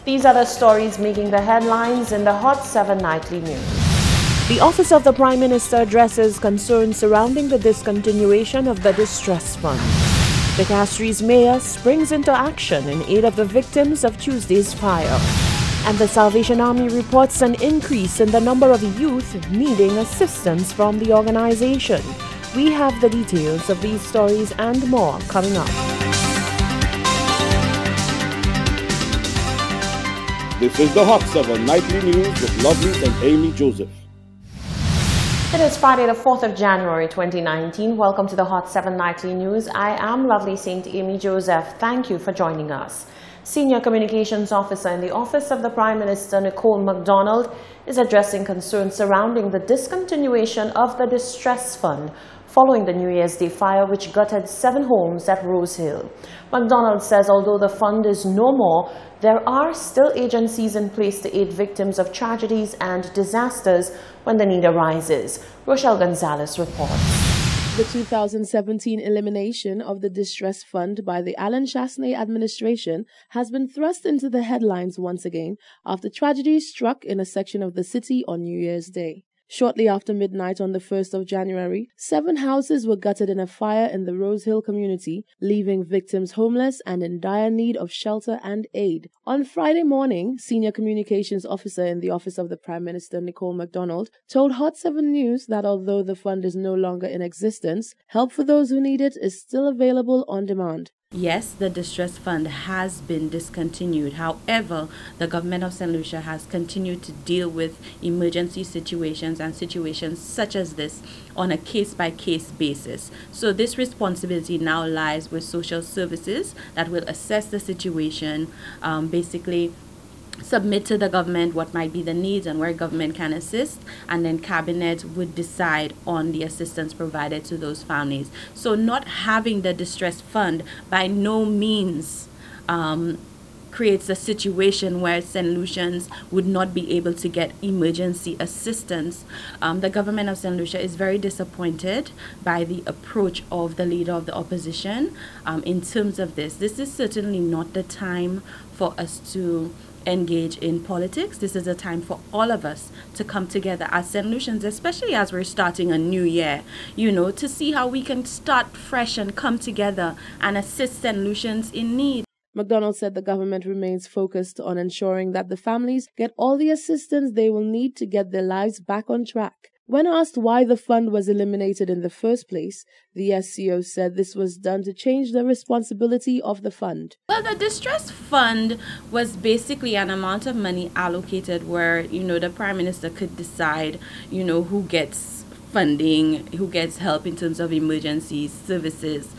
These are the stories making the headlines in the Hot 7 Nightly News. The Office of the Prime Minister addresses concerns surrounding the discontinuation of the Distress Fund. The Castries mayor springs into action in aid of the victims of Tuesday's fire. And the Salvation Army reports an increase in the number of youth needing assistance from the organization. We have the details of these stories and more coming up. This is the Hot 7 Nightly News with Lovely and Amy Joseph. It is Friday, the 4th of January, 2019. Welcome to the Hot 7 Nightly News. I am Lovely St. Amy Joseph. Thank you for joining us. Senior Communications Officer in the Office of the Prime Minister, Nicole MacDonald, is addressing concerns surrounding the discontinuation of the Distress Fund following the New Year's Day fire which gutted 7 homes at Rose Hill. MacDonald says although the fund is no more, there are still agencies in place to aid victims of tragedies and disasters when the need arises. Rochelle Gonzalez reports. The 2017 elimination of the Distress Fund by the Alan Chastanet administration has been thrust into the headlines once again after tragedy struck in a section of the city on New Year's Day. Shortly after midnight on the 1st of January, 7 houses were gutted in a fire in the Rose Hill community, leaving victims homeless and in dire need of shelter and aid. On Friday morning, Senior Communications Officer in the Office of the Prime Minister, Nicole MacDonald, told Hot 7 News that although the fund is no longer in existence, help for those who need it is still available on demand. Yes, the Distress Fund has been discontinued. However, the government of St. Lucia has continued to deal with emergency situations and situations such as this on a case-by-case basis. So this responsibility now lies with social services that will assess the situation, basically submit to the government what might be the needs and where government can assist, and then cabinet would decide on the assistance provided to those families. So not having the distress fund by no means creates a situation where St. Lucians would not be able to get emergency assistance. The government of St. Lucia is very disappointed by the approach of the leader of the opposition in terms of this. This is certainly not the time for us to engage in politics. This is a time for all of us to come together as St. Lucians, especially as we're starting a new year, to see how we can start fresh and come together and assist St. Lucians in need. MacDonald said the government remains focused on ensuring that the families get all the assistance they will need to get their lives back on track. When asked why the fund was eliminated in the first place, the SCO said this was done to change the responsibility of the fund. Well, the distress fund was basically an amount of money allocated where, the Prime Minister could decide, who gets funding, who gets help in terms of emergency services,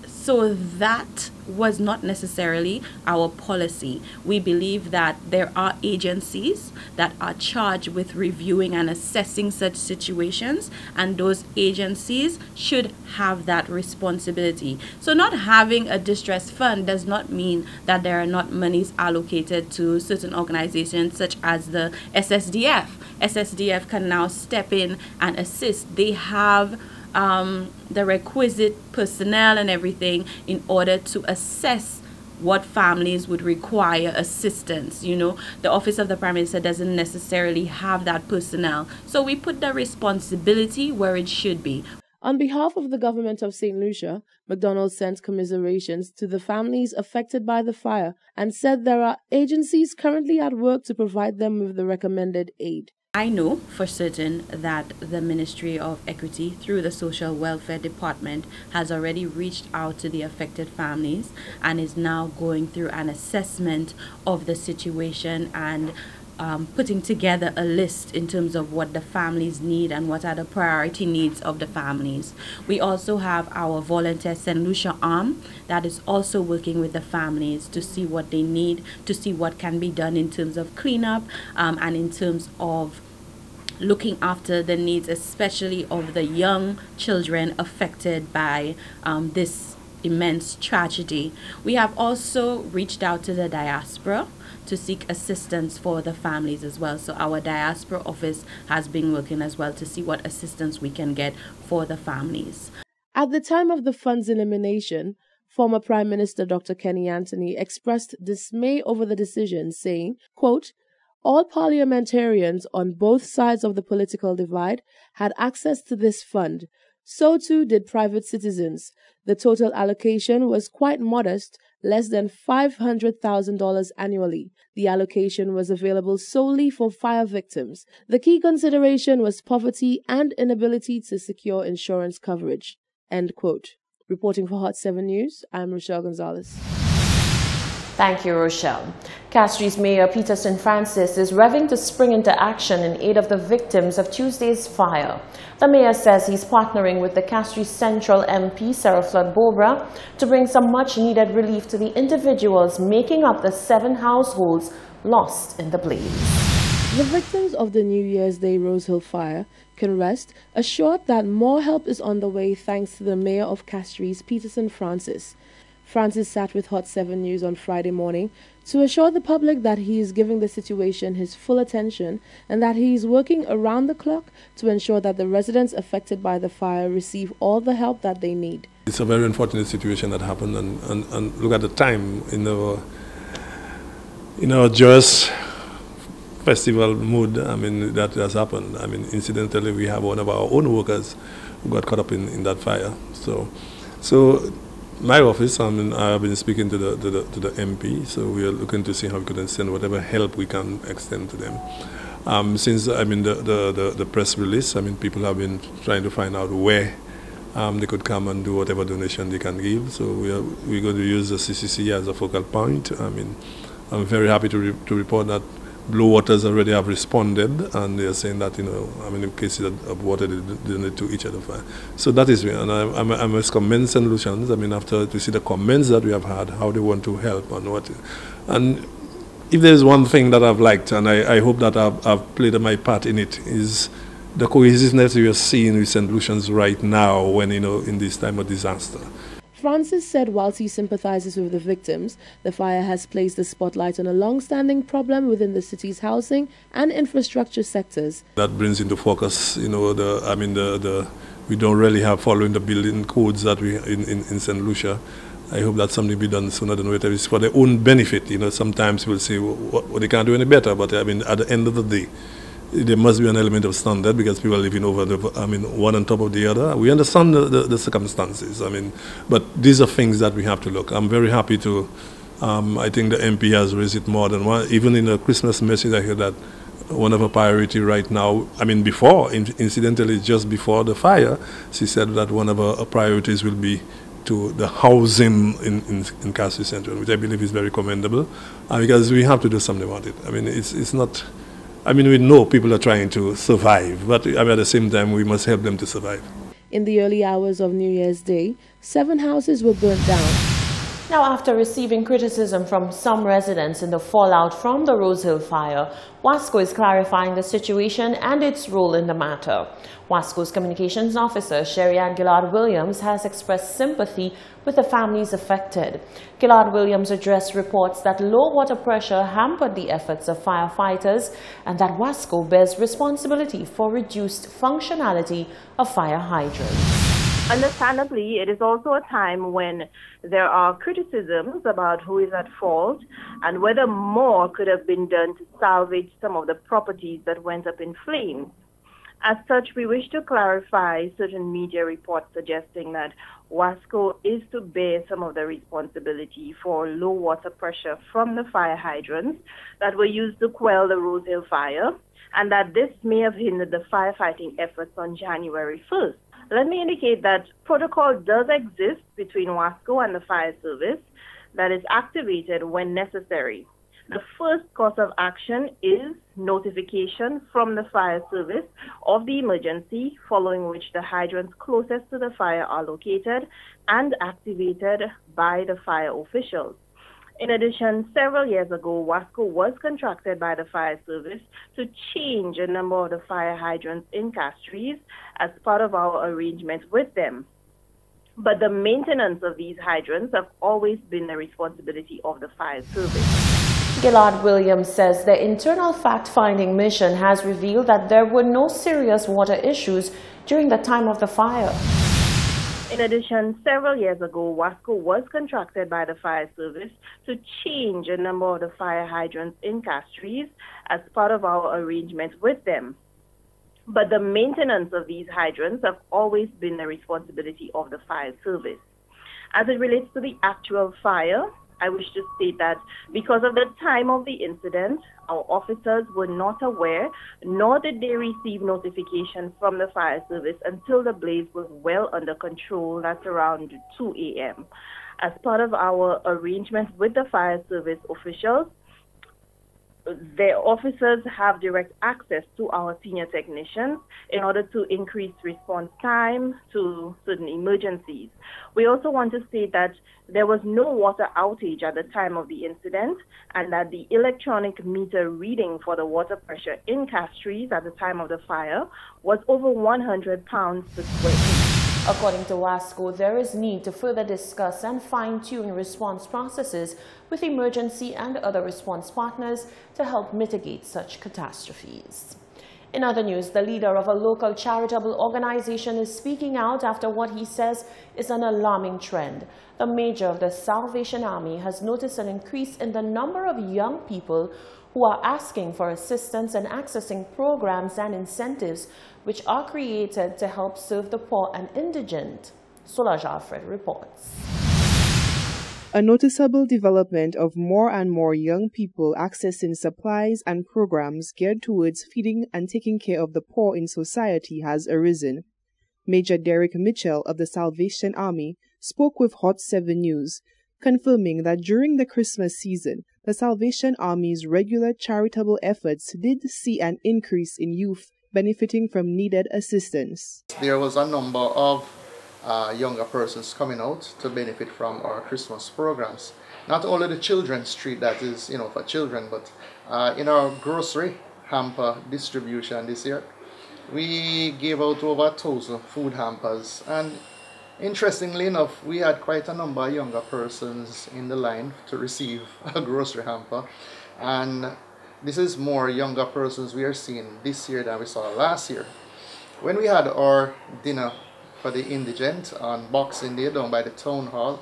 So that was not necessarily our policy. We believe that there are agencies that are charged with reviewing and assessing such situations, and those agencies should have that responsibility. So not having a distress fund does not mean that there are not monies allocated to certain organizations such as the SSDF. SSDF can now step in and assist. They have the requisite personnel and everything in order to assess what families would require assistance. The Office of the Prime Minister doesn't necessarily have that personnel. So we put the responsibility where it should be. On behalf of the government of St. Lucia, MacDonald sent commiserations to the families affected by the fire and said there are agencies currently at work to provide them with the recommended aid. I know for certain that the Ministry of Equity, through the Social Welfare Department, has already reached out to the affected families and is now going through an assessment of the situation and putting together a list in terms of what the families need and what are the priority needs of the families. We also have our volunteer St. Lucia arm that is also working with the families to see what they need, to see what can be done in terms of cleanup and in terms of looking after the needs, especially of the young children affected by this immense tragedy. We have also reached out to the diaspora to seek assistance for the families as well. So our diaspora office has been working as well to see what assistance we can get for the families. At the time of the fund's elimination, Former Prime Minister Dr. Kenny Anthony expressed dismay over the decision, saying, quote, "All parliamentarians on both sides of the political divide had access to this fund. So too did private citizens. The total allocation was quite modest, less than $500,000 annually. The allocation was available solely for fire victims. The key consideration was poverty and inability to secure insurance coverage." End quote. Reporting for Hot 7 News, I'm Rochelle Gonzalez. Thank you, Rochelle. Castries Mayor Peterson Francis is revving to spring into action in aid of the victims of Tuesday's fire. The mayor says he's partnering with the Castries Central MP, Sarah Flood Bobra, to bring some much-needed relief to the individuals making up the 7 households lost in the blaze. The victims of the New Year's Day Rose Hill fire can rest assured that more help is on the way thanks to the mayor of Castries, Peterson Francis. Francis sat with Hot 7 News on Friday morning to assure the public that he is giving the situation his full attention and that he is working around the clock to ensure that the residents affected by the fire receive all the help that they need. It's a very unfortunate situation that happened, and look at the time in our joyous festival mood. I mean, that has happened. I mean, incidentally, we have one of our own workers who got caught up in that fire. So my office, I have been speaking to the MP, so we are looking to see how we can extend whatever help we can extend to them. Since the press release, people have been trying to find out where they could come and do whatever donation they can give. So we're going to use the CCC as a focal point. I'm very happy to report that Blue Waters already have responded, and they are saying that, in cases of water, they donate to each other. So that is me, and I must commend St. Lucians. After to see the comments that we have had, how they want to help and what. And if there is one thing that I've liked, and I hope that I've played my part in it, is the cohesiveness we are seeing with St. Lucians right now when, in this time of disaster. Francis said whilst he sympathizes with the victims, the fire has placed the spotlight on a long-standing problem within the city's housing and infrastructure sectors. That brings into focus, we don't really have following the building codes that we in St. Lucia. I hope that something be done sooner than later. It's for their own benefit. Sometimes we'll say, well, they can't do any better, but at the end of the day, there must be an element of standard because people are living over one on top of the other. We understand the circumstances, but these are things that we have to look. I'm very happy to, I think the MP has raised it more than one. Even in a Christmas message, I heard that one of her priority right now, incidentally, just before the fire, she said that one of her priorities will be to the housing in Castries Central, which I believe is very commendable, because we have to do something about it. It's not... we know people are trying to survive, but at the same time, we must help them to survive. In the early hours of New Year's Day, 7 houses were burnt down. Now, after receiving criticism from some residents in the fallout from the Rose Hill fire, WASCO is clarifying the situation and its role in the matter. WASCO's communications officer, Sherry-Ann Gillard-Williams, has expressed sympathy with the families affected. Gillard-Williams addressed reports that low water pressure hampered the efforts of firefighters and that WASCO bears responsibility for reduced functionality of fire hydrants. Understandably, it is also a time when there are criticisms about who is at fault and whether more could have been done to salvage some of the properties that went up in flames. As such, we wish to clarify certain media reports suggesting that WASCO is to bear some of the responsibility for low water pressure from the fire hydrants that were used to quell the Rose Hill fire, and that this may have hindered the firefighting efforts on January 1st. Let me indicate that protocol does exist between WASCO and the fire service that is activated when necessary. The first course of action is notification from the fire service of the emergency, following which the hydrants closest to the fire are located and activated by the fire officials. In addition, several years ago, WASCO was contracted by the fire service to change a number of the fire hydrants in Castries as part of our arrangement with them. But the maintenance of these hydrants have always been the responsibility of the fire service. Gillard-Williams says the internal fact-finding mission has revealed that there were no serious water issues during the time of the fire. In addition, several years ago, WASCO was contracted by the fire service to change a number of the fire hydrants in Castries as part of our arrangement with them. But the maintenance of these hydrants have always been the responsibility of the fire service. As it relates to the actual fire, I wish to state that because of the time of the incident, our officers were not aware, nor did they receive notification from the fire service until the blaze was well under control. That's around 2 a.m. As part of our arrangement with the fire service officials, their officers have direct access to our senior technicians in order to increase response time to certain emergencies. We also want to state that there was no water outage at the time of the incident, and that the electronic meter reading for the water pressure in Castries at the time of the fire was over 100 pounds per square feet. According to WASCO, there is need to further discuss and fine-tune response processes with emergency and other response partners to help mitigate such catastrophes. In other news, the leader of a local charitable organization is speaking out after what he says is an alarming trend. The major of the Salvation Army has noticed an increase in the number of young people who are asking for assistance and accessing programs and incentives which are created to help serve the poor and indigent. Solange Alfred reports. A noticeable development of more and more young people accessing supplies and programs geared towards feeding and taking care of the poor in society has arisen. Major Derek Mitchell of the Salvation Army spoke with Hot 7 News, confirming that during the Christmas season, the Salvation Army's regular charitable efforts did see an increase in youth benefiting from needed assistance. There was a number of younger persons coming out to benefit from our Christmas programs. Not only the children's treat that is, for children, but in our grocery hamper distribution this year, we gave out over 1,000 food hampers, and interestingly enough, we had quite a number of younger persons in the line to receive a grocery hamper, and this is more younger persons we are seeing this year than we saw last year. When we had our dinner for the indigent on Boxing Day down by the town hall,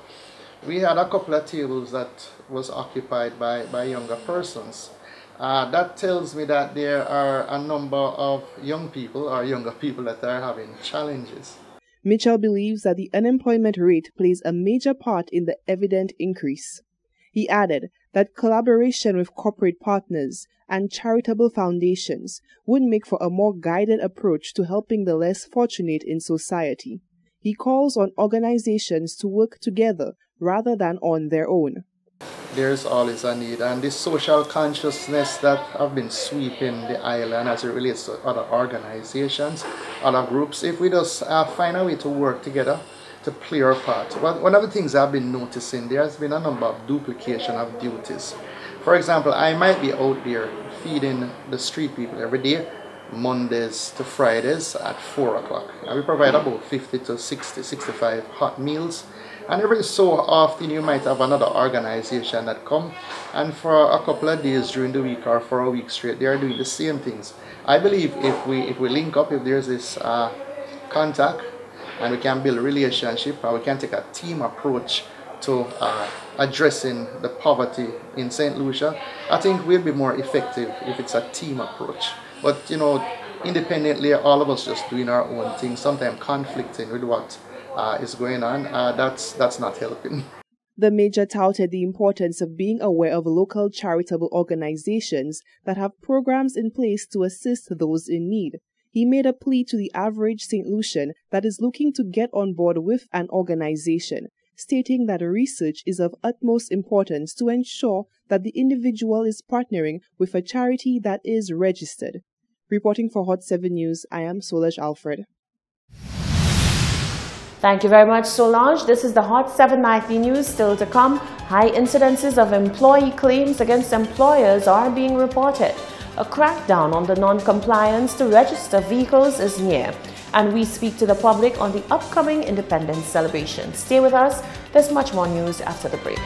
we had a couple of tables that was occupied by younger persons. That tells me that there are a number of young people or younger people that are having challenges. Mitchell believes that the unemployment rate plays a major part in the evident increase. He added that collaboration with corporate partners and charitable foundations would make for a more guided approach to helping the less fortunate in society. He calls on organizations to work together rather than on their own. There's always a need, and this social consciousness that have been sweeping the island as it relates to other organizations, other groups, if we just find a way to work together to play our part. One of the things I've been noticing, there has been a number of duplication of duties. For example, I might be out there feeding the street people every day, Mondays to Fridays at 4 o'clock. And we provide about 50 to 60, 65 hot meals. And every so often you might have another organization that come, and for a couple of days during the week or for a week straight, they are doing the same things. I believe if we link up, if there's this contact, and we can build a relationship, or we can take a team approach to addressing the poverty in St. Lucia, I think we'll be more effective if it's a team approach. But independently, all of us just doing our own thing, sometimes conflicting with what is going on, that's not helping. The major touted the importance of being aware of local charitable organizations that have programs in place to assist those in need. He made a plea to the average St. Lucian that is looking to get on board with an organization, stating that research is of utmost importance to ensure that the individual is partnering with a charity that is registered. Reporting for Hot 7 News, I am Solange Alfred. Thank you very much, Solange. This is the Hot 7 Nightly News. Still to come, high incidences of employee claims against employers are being reported. A crackdown on the non-compliance to register vehicles is near, and we speak to the public on the upcoming Independence celebration. Stay with us. There's much more news after the break.